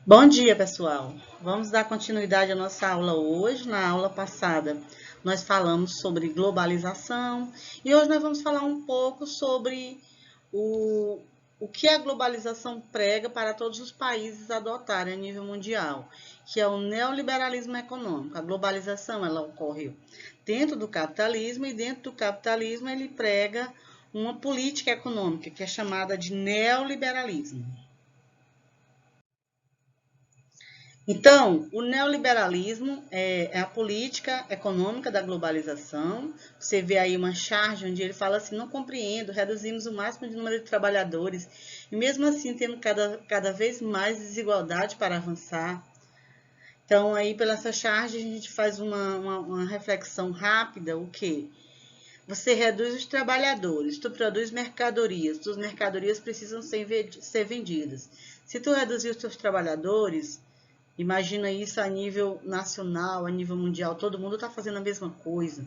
Bom dia, pessoal. Vamos dar continuidade à nossa aula hoje. Na aula passada, nós falamos sobre globalização e hoje nós vamos falar um pouco sobre o, o que a globalização prega para todos os países adotarem a nível mundial, que é o neoliberalismo econômico. A globalização ela ocorre dentro do capitalismo e dentro do capitalismo ele prega uma política econômica que é chamada de neoliberalismo. Então, o neoliberalismo é a política econômica da globalização. Você vê aí uma charge onde ele fala assim: não compreendo, reduzimos o máximo de número de trabalhadores, e mesmo assim tendo cada vez mais desigualdade para avançar. Então, aí, pela essa charge, a gente faz uma reflexão rápida: o quê? Você reduz os trabalhadores, tu produz mercadorias, tuas mercadorias precisam ser vendidas. Se tu reduzir os teus trabalhadores, imagina isso a nível nacional, a nível mundial, todo mundo está fazendo a mesma coisa.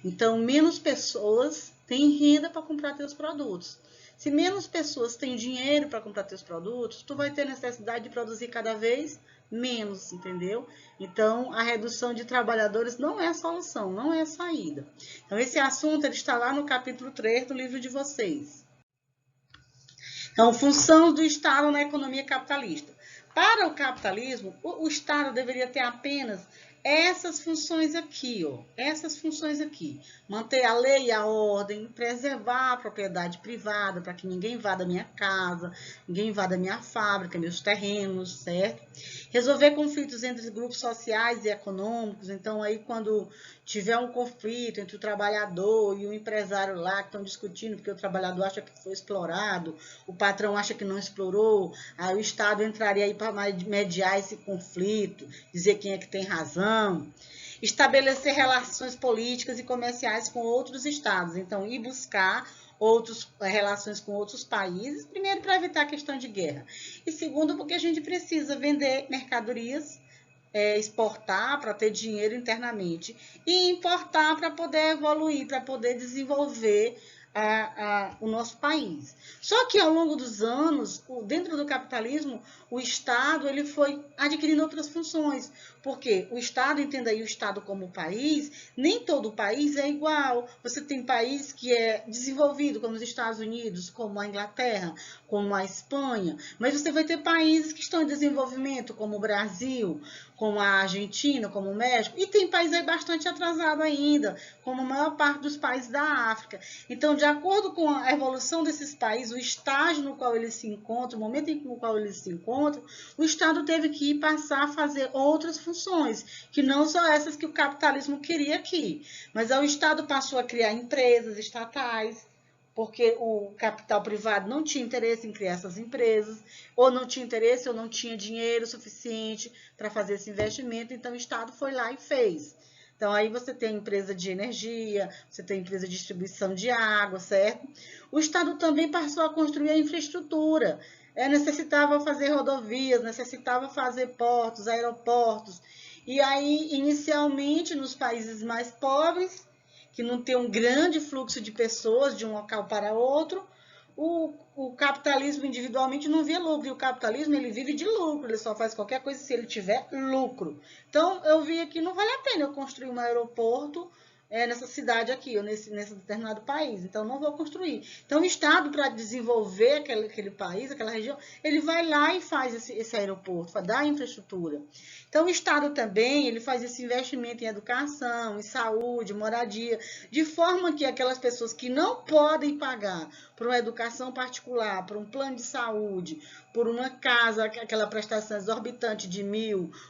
Então, menos pessoas têm renda para comprar teus produtos. Se menos pessoas têm dinheiro para comprar teus produtos, tu vai ter necessidade de produzir cada vez menos, entendeu? Então, a redução de trabalhadores não é a solução, não é a saída. Então, esse assunto ele está lá no capítulo 3 do livro de vocês. Então, função do Estado na economia capitalista. Para o capitalismo, o Estado deveria ter apenas essas funções aqui, ó, essas funções aqui. Manter a lei e a ordem, preservar a propriedade privada para que ninguém invada minha casa, ninguém invada minha fábrica, meus terrenos, certo? Resolver conflitos entre grupos sociais e econômicos. Então, aí quando tiver um conflito entre o trabalhador e o empresário lá que estão discutindo porque o trabalhador acha que foi explorado, o patrão acha que não explorou, aí o Estado entraria aí para mediar esse conflito, dizer quem é que tem razão, estabelecer relações políticas e comerciais com outros estados, então ir buscar outras relações com outros países, primeiro para evitar a questão de guerra, e segundo porque a gente precisa vender mercadorias, exportar para ter dinheiro internamente e importar para poder evoluir, para poder desenvolver o nosso país. Só que ao longo dos anos, dentro do capitalismo, o Estado ele foi adquirindo outras funções, porque o Estado, entenda aí o Estado como país, nem todo país é igual. Você tem país que é desenvolvido, como os Estados Unidos, como a Inglaterra, como a Espanha, mas você vai ter países que estão em desenvolvimento, como o Brasil, como a Argentina, como o México, e tem país aí bastante atrasado ainda, como a maior parte dos países da África. Então, de acordo com a evolução desses países, o estágio no qual eles se encontram, o momento no qual eles se encontram, o Estado teve que passar a fazer outras funções, que não são essas que o capitalismo queria aqui. Mas o Estado passou a criar empresas estatais, porque o capital privado não tinha interesse em criar essas empresas, ou não tinha interesse, ou não tinha dinheiro suficiente para fazer esse investimento, então o Estado foi lá e fez. Então, aí você tem empresa de energia, você tem empresa de distribuição de água, certo? O Estado também passou a construir a infraestrutura. Necessitava fazer rodovias, necessitava fazer portos, aeroportos. E aí, inicialmente, nos países mais pobres, que não tem um grande fluxo de pessoas de um local para outro, o capitalismo individualmente não vê lucro, e o capitalismo ele vive de lucro, ele só faz qualquer coisa se ele tiver lucro. Então, eu vi aqui, não vale a pena eu construir um aeroporto nessa cidade aqui, ou nesse determinado país, então não vou construir. Então, o Estado, para desenvolver aquele país, aquela região, ele vai lá e faz esse aeroporto, dá a infraestrutura. Então, o Estado também ele faz esse investimento em educação, em saúde, moradia, de forma que aquelas pessoas que não podem pagar por uma educação particular, por um plano de saúde, por uma casa, aquela prestação exorbitante de R$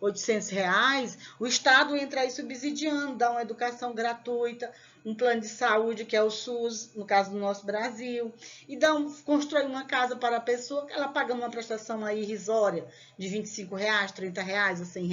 1.800, o Estado entra aí subsidiando, dá uma educação gratuita, um plano de saúde que é o SUS, no caso do nosso Brasil, e constrói uma casa para a pessoa, ela pagando uma prestação aí irrisória de R$ 25, R$ 30 ou R$ 100.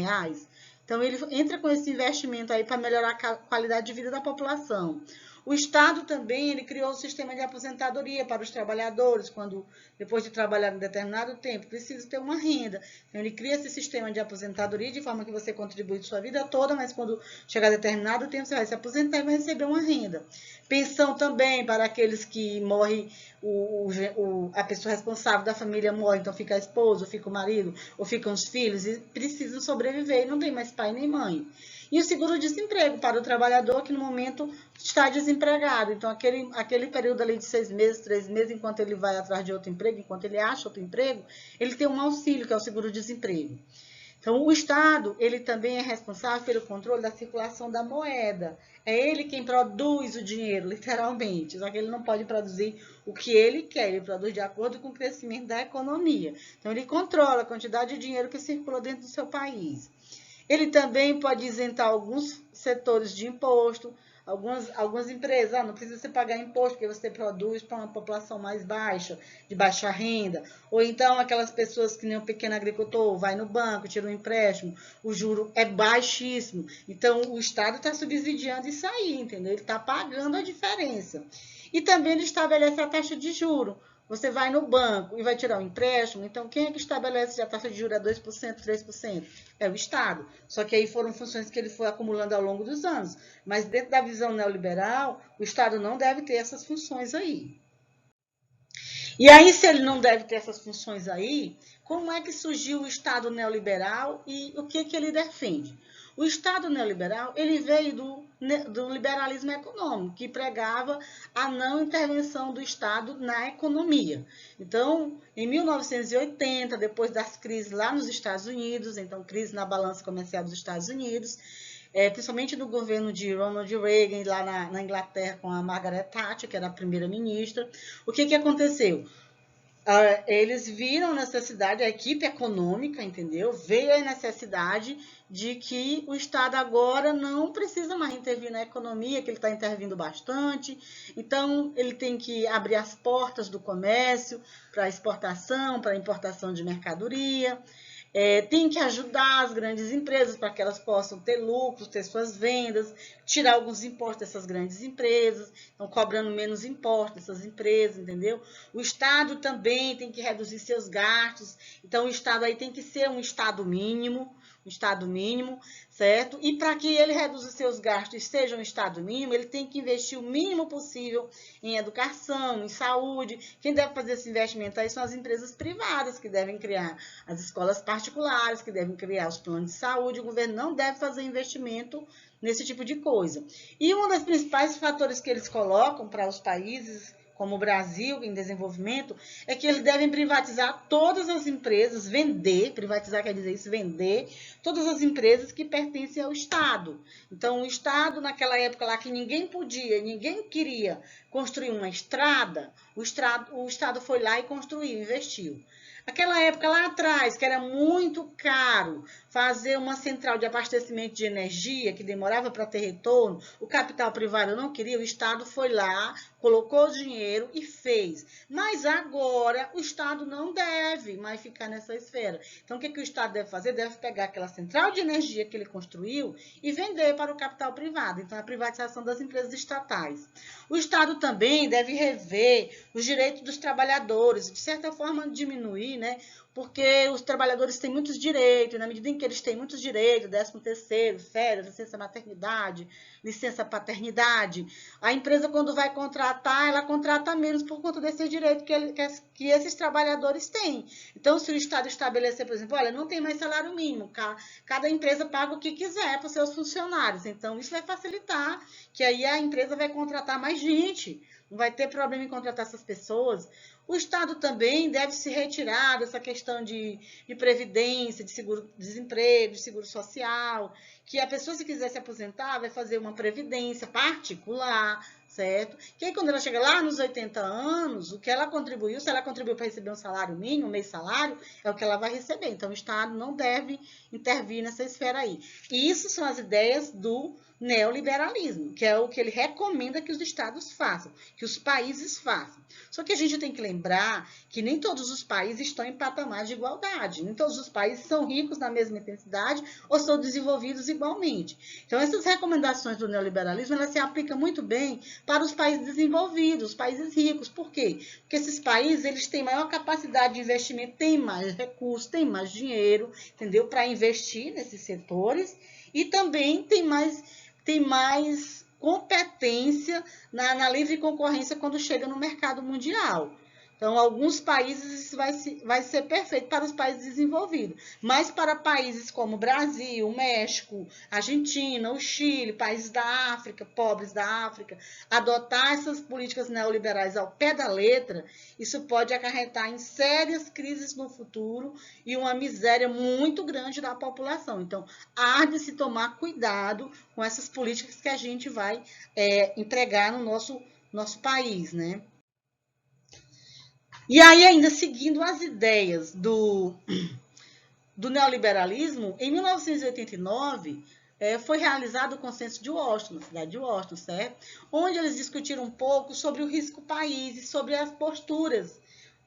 Então, ele entra com esse investimento aí para melhorar a qualidade de vida da população. O Estado também, ele criou o sistema de aposentadoria para os trabalhadores, quando, depois de trabalhar um determinado tempo, precisa ter uma renda. Então, ele cria esse sistema de aposentadoria de forma que você contribui sua vida toda, mas quando chegar determinado tempo, você vai se aposentar e vai receber uma renda. Pensão também para aqueles que morrem, a pessoa responsável da família morre, então fica a esposa, ou fica o marido, ou ficam os filhos, e precisam sobreviver, e não tem mais pai nem mãe. E o seguro-desemprego para o trabalhador que no momento está desempregado. Então, aquele período ali de 6 meses, 3 meses, enquanto ele vai atrás de outro emprego, enquanto ele acha outro emprego, ele tem um auxílio, que é o seguro-desemprego. Então, o Estado, ele também é responsável pelo controle da circulação da moeda. É ele quem produz o dinheiro, literalmente. Só que ele não pode produzir o que ele quer, ele produz de acordo com o crescimento da economia. Então, ele controla a quantidade de dinheiro que circula dentro do seu país. Ele também pode isentar alguns setores de imposto, algumas empresas, não precisa você pagar imposto, porque você produz para uma população mais baixa, de baixa renda. Ou então aquelas pessoas que nem um pequeno agricultor, vai no banco, tira um empréstimo, o juro é baixíssimo. Então, o Estado está subsidiando isso aí, entendeu? Ele está pagando a diferença. E também ele estabelece a taxa de juros. Você vai no banco e vai tirar um empréstimo, então quem é que estabelece se a taxa de juros é 2%, 3%? É o Estado. Só que aí foram funções que ele foi acumulando ao longo dos anos. Mas dentro da visão neoliberal, o Estado não deve ter essas funções aí. E aí, se ele não deve ter essas funções aí, como é que surgiu o Estado neoliberal e o que ele defende? O Estado neoliberal, ele veio do liberalismo econômico, que pregava a não intervenção do Estado na economia. Então, em 1980, depois das crises lá nos Estados Unidos, então crise na balança comercial dos Estados Unidos, principalmente no governo de Ronald Reagan, lá na Inglaterra, com a Margaret Thatcher, que era a primeira-ministra, o que aconteceu? Eles viram a necessidade, a equipe econômica, entendeu? Veio a necessidade de que o Estado agora não precisa mais intervir na economia, que ele está intervindo bastante. Então, ele tem que abrir as portas do comércio para exportação, para importação de mercadoria. Tem que ajudar as grandes empresas para que elas possam ter lucros, ter suas vendas, tirar alguns impostos dessas grandes empresas, estão cobrando menos impostos dessas empresas, entendeu? O Estado também tem que reduzir seus gastos, então o Estado aí tem que ser um Estado mínimo, certo? E para que ele reduza seus gastos e seja um Estado mínimo, ele tem que investir o mínimo possível em educação, em saúde. Quem deve fazer esse investimento aí são as empresas privadas, que devem criar as escolas particulares, que devem criar os planos de saúde. O governo não deve fazer investimento nesse tipo de coisa. E um dos principais fatores que eles colocam para os países como o Brasil, em desenvolvimento, é que eles devem privatizar todas as empresas, privatizar quer dizer isso, vender, todas as empresas que pertencem ao Estado. Então, o Estado, naquela época lá que ninguém podia, ninguém queria construir uma estrada, o Estado foi lá e construiu, investiu. Aquela época lá atrás, que era muito caro fazer uma central de abastecimento de energia, que demorava para ter retorno, o capital privado não queria, o Estado foi lá, colocou dinheiro e fez. Mas agora o Estado não deve mais ficar nessa esfera. Então, o que o Estado deve fazer? Deve pegar aquela central de energia que ele construiu e vender para o capital privado. Então, a privatização das empresas estatais. O Estado também deve rever os direitos dos trabalhadores, de certa forma diminuir, né? Porque os trabalhadores têm muitos direitos, e na medida em que eles têm muitos direitos, 13º, férias, licença maternidade, licença paternidade, a empresa, quando vai contratar, ela contrata menos por conta desses direitos que esses trabalhadores têm. Então, se o Estado estabelecer, por exemplo, olha, não tem mais salário mínimo, cada empresa paga o que quiser para os seus funcionários, então isso vai facilitar, que aí a empresa vai contratar mais gente, não vai ter problema em contratar essas pessoas. O Estado também deve se retirar dessa questão de previdência, de seguro-desemprego, de seguro social, que a pessoa, se quiser se aposentar, vai fazer uma previdência particular, certo? Que aí, quando ela chega lá nos 80 anos, o que ela contribuiu, se ela contribuiu para receber um salário mínimo, um mês salário, é o que ela vai receber. Então, o Estado não deve intervir nessa esfera aí. E isso são as ideias do neoliberalismo, que é o que ele recomenda que os estados façam, que os países façam. Só que a gente tem que lembrar que nem todos os países estão em patamar de igualdade, nem todos os países são ricos na mesma intensidade ou são desenvolvidos igualmente. Então, essas recomendações do neoliberalismo, elas se aplicam muito bem para os países desenvolvidos, os países ricos. Por quê? Porque esses países eles têm maior capacidade de investimento, têm mais recursos, têm mais dinheiro, entendeu? Para investir nesses setores e também tem mais competência na livre concorrência quando chega no mercado mundial. Então, alguns países isso vai ser perfeito para os países desenvolvidos, mas para países como Brasil, México, Argentina, o Chile, países da África, pobres da África, adotar essas políticas neoliberais ao pé da letra, isso pode acarretar em sérias crises no futuro e uma miséria muito grande da população. Então, há de se tomar cuidado com essas políticas que a gente vai empregar no nosso país, né? E aí, ainda seguindo as ideias do neoliberalismo, em 1989, foi realizado o Consenso de Washington, na cidade de Washington, certo? Onde eles discutiram um pouco sobre o risco país e sobre as posturas.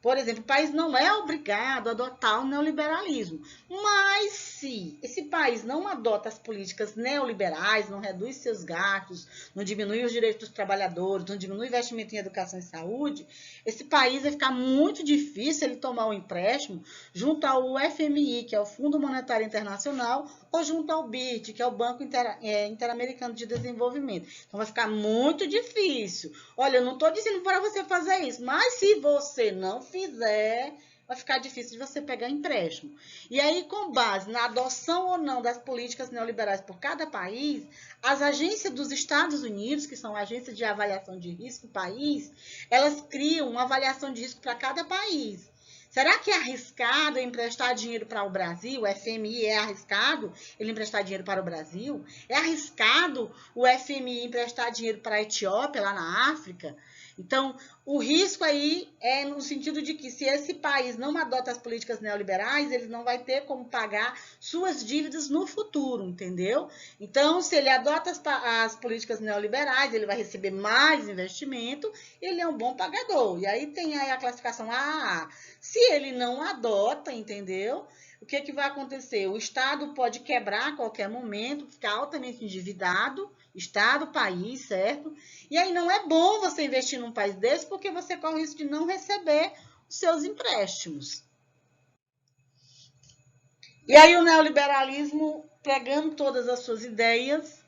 Por exemplo, o país não é obrigado a adotar o neoliberalismo, mas se esse país não adota as políticas neoliberais, não reduz seus gastos, não diminui os direitos dos trabalhadores, não diminui o investimento em educação e saúde, esse país vai ficar muito difícil ele tomar um empréstimo junto ao FMI, que é o Fundo Monetário Internacional, ou junto ao BID, que é o Banco Interamericano de Desenvolvimento. Então, vai ficar muito difícil. Olha, eu não estou dizendo para você fazer isso, mas se você não fizer, vai ficar difícil de você pegar empréstimo. E aí, com base na adoção ou não das políticas neoliberais por cada país, as agências dos Estados Unidos, que são agências de avaliação de risco país, elas criam uma avaliação de risco para cada país. Será que é arriscado emprestar dinheiro para o Brasil? O FMI é arriscado ele emprestar dinheiro para o Brasil? É arriscado o FMI emprestar dinheiro para a Etiópia, lá na África? Então, o risco aí é no sentido de que se esse país não adota as políticas neoliberais, ele não vai ter como pagar suas dívidas no futuro, entendeu? Então, se ele adota as políticas neoliberais, ele vai receber mais investimento, ele é um bom pagador. E aí tem aí a classificação AA. Se ele não adota, entendeu? O que, que vai acontecer? O Estado pode quebrar a qualquer momento, ficar altamente endividado, Estado, país, certo? E aí não é bom você investir num país desse porque você corre o risco de não receber os seus empréstimos. E aí o neoliberalismo, pegando todas as suas ideias,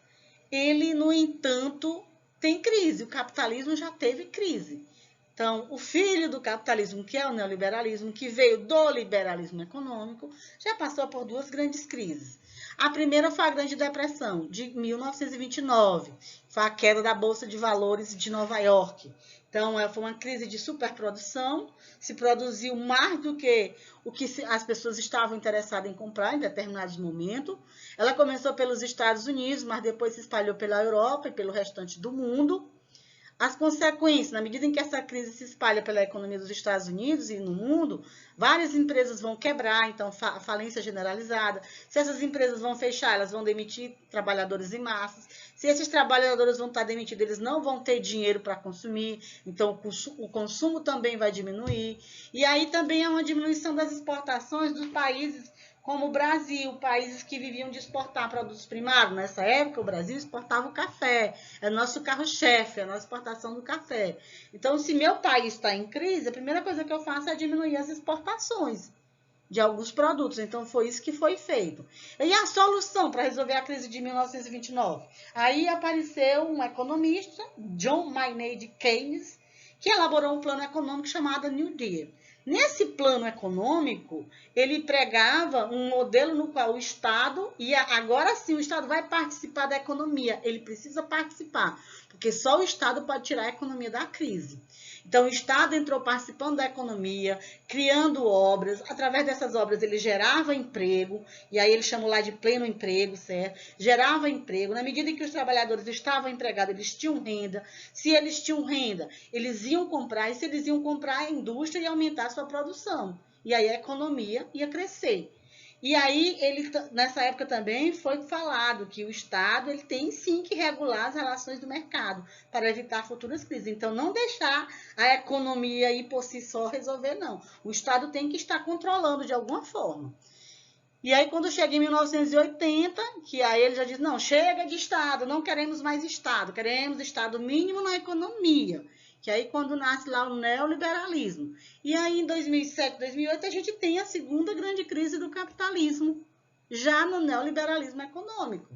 ele, no entanto, tem crise. O capitalismo já teve crise. Então, o filho do capitalismo, que é o neoliberalismo, que veio do liberalismo econômico, já passou por duas grandes crises. A primeira foi a Grande Depressão, de 1929, foi a queda da Bolsa de Valores de Nova York. Então, foi uma crise de superprodução, se produziu mais do que o que as pessoas estavam interessadas em comprar em determinados momentos. Ela começou pelos Estados Unidos, mas depois se espalhou pela Europa e pelo restante do mundo. As consequências, na medida em que essa crise se espalha pela economia dos Estados Unidos e no mundo, várias empresas vão quebrar, então falência generalizada. Se essas empresas vão fechar, elas vão demitir trabalhadores em massas. Se esses trabalhadores vão estar demitidos, eles não vão ter dinheiro para consumir, então o consumo também vai diminuir. E aí também há uma diminuição das exportações dos países como o Brasil, países que viviam de exportar produtos primários. Nessa época, o Brasil exportava o café, é o nosso carro-chefe, é a nossa exportação do café. Então, se meu país está em crise, a primeira coisa que eu faço é diminuir as exportações de alguns produtos. Então, foi isso que foi feito. E a solução para resolver a crise de 1929? Aí apareceu um economista, John Maynard Keynes, que elaborou um plano econômico chamado New Deal. Nesse plano econômico, ele pregava um modelo no qual o Estado, e agora sim o Estado vai participar da economia, ele precisa participar, porque só o Estado pode tirar a economia da crise. Então, o Estado entrou participando da economia, criando obras. Através dessas obras, ele gerava emprego, e aí ele chamou lá de pleno emprego, certo? Gerava emprego. Na medida em que os trabalhadores estavam empregados, eles tinham renda. Se eles tinham renda, eles iam comprar, e se eles iam comprar, a indústria ia aumentar a sua produção. E aí a economia ia crescer. E aí, nessa época também foi falado que o Estado ele tem sim que regular as relações do mercado para evitar futuras crises. Então, não deixar a economia aí por si só resolver, não. O Estado tem que estar controlando de alguma forma. E aí, quando chega em 1980, que aí ele já diz, não, chega de Estado, não queremos mais Estado, queremos Estado mínimo na economia. Que aí, quando nasce lá o neoliberalismo. E aí, em 2007, 2008, a gente tem a segunda grande crise do capitalismo, já no neoliberalismo econômico.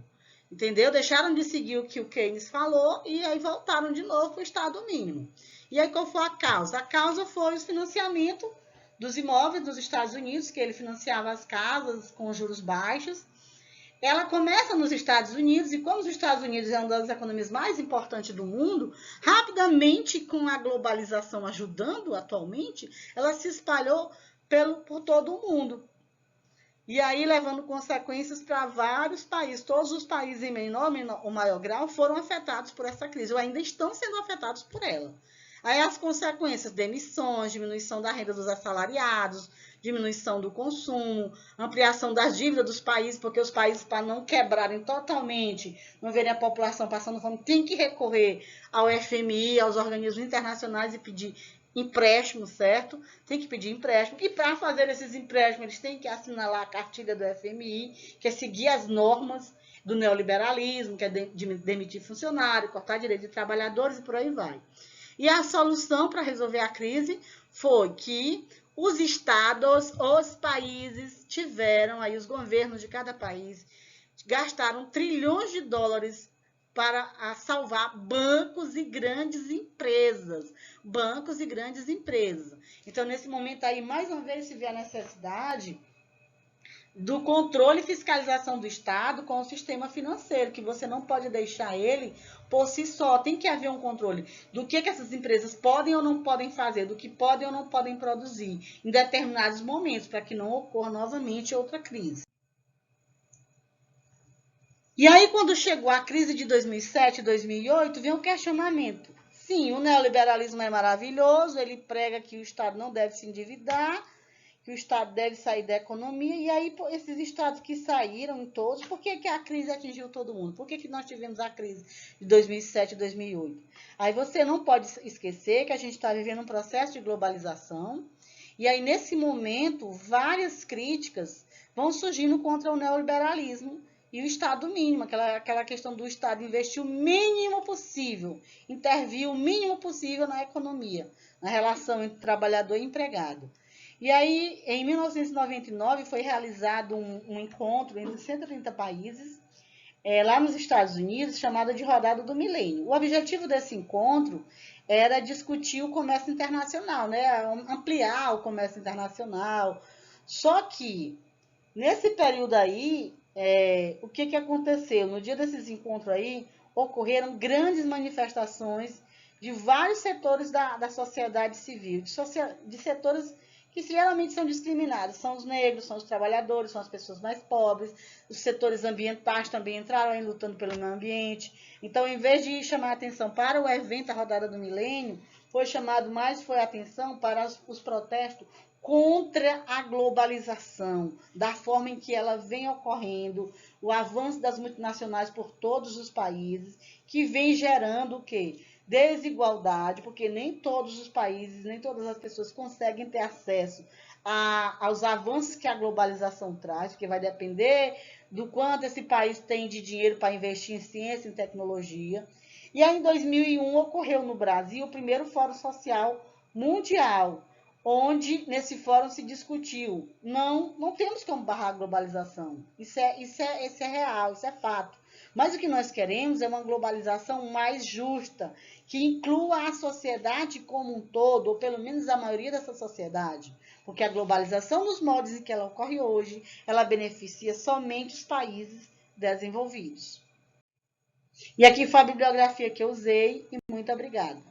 Entendeu? Deixaram de seguir o que o Keynes falou e aí voltaram de novo para o Estado mínimo. E aí, qual foi a causa? A causa foi o financiamento dos imóveis dos Estados Unidos, que ele financiava as casas com juros baixos. Ela começa nos Estados Unidos, e como os Estados Unidos é uma das economias mais importantes do mundo, rapidamente, com a globalização ajudando atualmente, ela se espalhou por todo o mundo. E aí, levando consequências para vários países. Todos os países, em menor ou maior grau, foram afetados por essa crise, ou ainda estão sendo afetados por ela. Aí as consequências, demissões, diminuição da renda dos assalariados, diminuição do consumo, ampliação das dívidas dos países, porque os países, para não quebrarem totalmente, não verem a população passando fome, tem que recorrer ao FMI, aos organismos internacionais e pedir empréstimo, certo? Tem que pedir empréstimo. E para fazer esses empréstimos, eles têm que assinalar a cartilha do FMI, que é seguir as normas do neoliberalismo, que é demitir funcionário, cortar direito de trabalhadores e por aí vai. E a solução para resolver a crise foi que os estados, os países tiveram, aí os governos de cada país, gastaram trilhões de dólares para salvar bancos e grandes empresas. Bancos e grandes empresas. Então, nesse momento aí, mais uma vez, se vê a necessidade do controle e fiscalização do Estado com o sistema financeiro, que você não pode deixar ele por si só. Tem que haver um controle do que essas empresas podem ou não podem fazer, do que podem ou não podem produzir em determinados momentos, para que não ocorra novamente outra crise. E aí, quando chegou a crise de 2007, 2008, vem um questionamento. Sim, o neoliberalismo é maravilhoso, ele prega que o Estado não deve se endividar, que o Estado deve sair da economia, e aí esses estados que saíram em todos, por que a crise atingiu todo mundo? Por que nós tivemos a crise de 2007 e 2008? Aí você não pode esquecer que a gente está vivendo um processo de globalização, e aí nesse momento várias críticas vão surgindo contra o neoliberalismo e o Estado mínimo, aquela questão do Estado investir o mínimo possível, intervir o mínimo possível na economia, na relação entre trabalhador e empregado. E aí, em 1999, foi realizado um encontro entre 130 países, lá nos Estados Unidos, chamado de Rodada do Milênio. O objetivo desse encontro era discutir o comércio internacional, né? Ampliar o comércio internacional. Só que, nesse período aí, o que aconteceu? No dia desses encontros aí, ocorreram grandes manifestações de vários setores da sociedade civil, de setores que geralmente são discriminados, são os negros, são os trabalhadores, são as pessoas mais pobres, os setores ambientais também entraram aí lutando pelo meio ambiente. Então, em vez de chamar a atenção para o evento, a Rodada do Milênio, foi a atenção para os protestos contra a globalização, da forma em que ela vem ocorrendo, o avanço das multinacionais por todos os países, que vem gerando o quê? Desigualdade, porque nem todos os países, nem todas as pessoas conseguem ter acesso aos avanços que a globalização traz, porque vai depender do quanto esse país tem de dinheiro para investir em ciência e tecnologia. E aí, em 2001, ocorreu no Brasil o primeiro Fórum Social Mundial, onde nesse fórum se discutiu, não temos como barrar a globalização, isso é real, isso é fato. Mas o que nós queremos é uma globalização mais justa, que inclua a sociedade como um todo, ou pelo menos a maioria dessa sociedade. Porque a globalização, nos moldes em que ela ocorre hoje, ela beneficia somente os países desenvolvidos. E aqui foi a bibliografia que eu usei, e muito obrigada.